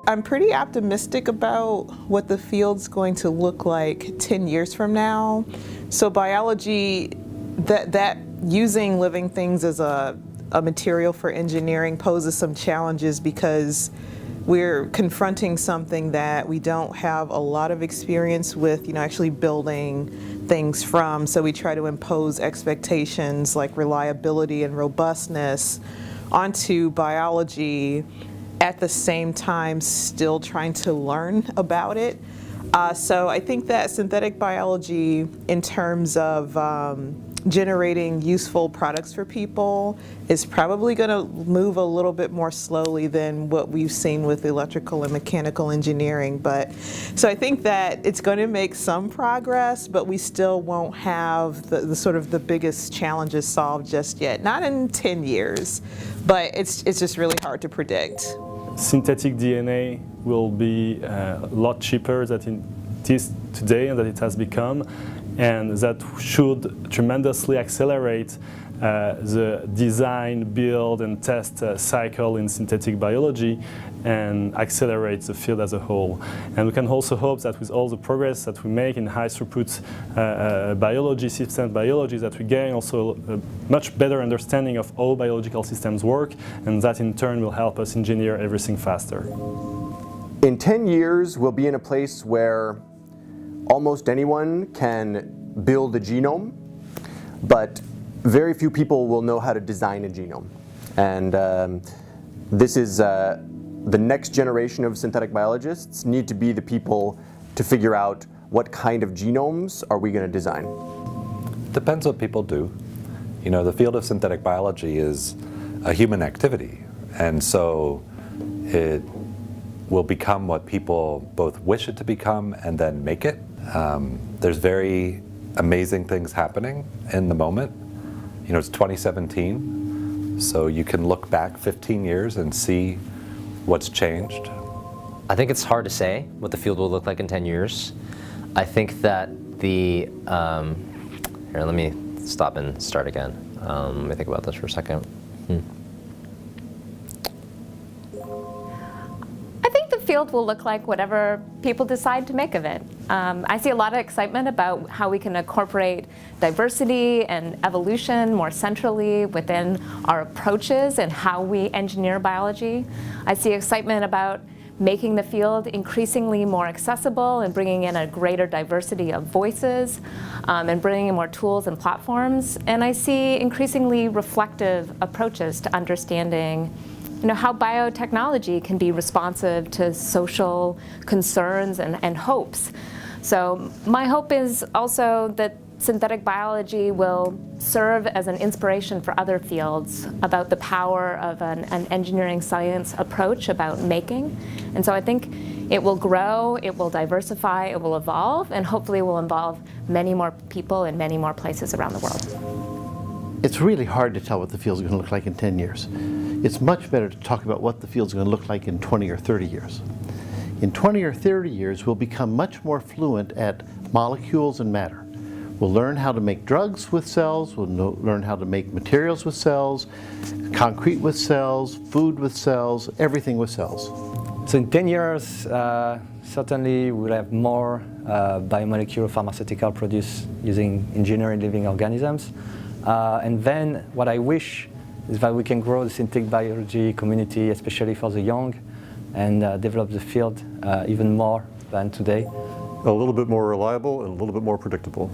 I'm pretty optimistic about what the field's going to look like 10 years from now. So biology, that using living things as a material for engineering poses some challenges because we're confronting something that we don't have a lot of experience with, actually building things from. So we try to impose expectations like reliability and robustness onto biology, at the same time still trying to learn about it. So I think that synthetic biology, in terms of generating useful products for people, is probably going to move a little bit more slowly than what we've seen with electrical and mechanical engineering. So I think that it's going to make some progress, but we still won't have the sort of the biggest challenges solved just yet. Not in 10 years, but it's just really hard to predict. Synthetic DNA will be a lot cheaper than it is today and that it has become, and that should tremendously accelerate the design, build and test cycle in synthetic biology and accelerate the field as a whole. And we can also hope that with all the progress that we make in high throughput biology, system biology, that we gain also a much better understanding of how biological systems work, and that in turn will help us engineer everything faster. In 10 years, we'll be in a place where almost anyone can build a genome, but very few people will know how to design a genome. And this is the next generation of synthetic biologists need to be the people to figure out what kind of genomes are we going to design. Depends what people do. The field of synthetic biology is a human activity, and so it will become what people both wish it to become and then make it. There's very amazing things happening in the moment. It's 2017, so you can look back 15 years and see what's changed. I think it's hard to say what the field will look like in 10 years. I think that here, let me stop and start again. Let me think about this for a second. I think the field will look like whatever people decide to make of it. I see a lot of excitement about how we can incorporate diversity and evolution more centrally within our approaches and how we engineer biology. I see excitement about making the field increasingly more accessible and bringing in a greater diversity of voices and bringing in more tools and platforms. And I see increasingly reflective approaches to understanding how biotechnology can be responsive to social concerns and hopes. So my hope is also that synthetic biology will serve as an inspiration for other fields about the power of an engineering science approach about making. And so I think it will grow, it will diversify, it will evolve, and hopefully will involve many more people in many more places around the world. It's really hard to tell what the field's going to look like in 10 years. It's much better to talk about what the field's going to look like in 20 or 30 years. In 20 or 30 years, we'll become much more fluent at molecules and matter. We'll learn how to make drugs with cells, we'll learn how to make materials with cells, concrete with cells, food with cells, everything with cells. So in 10 years, certainly we'll have more biomolecular pharmaceutical produced using engineered living organisms. And then what I wish is that we can grow the synthetic biology community, especially for the young, and develop the field even more than today. A little bit more reliable and a little bit more predictable.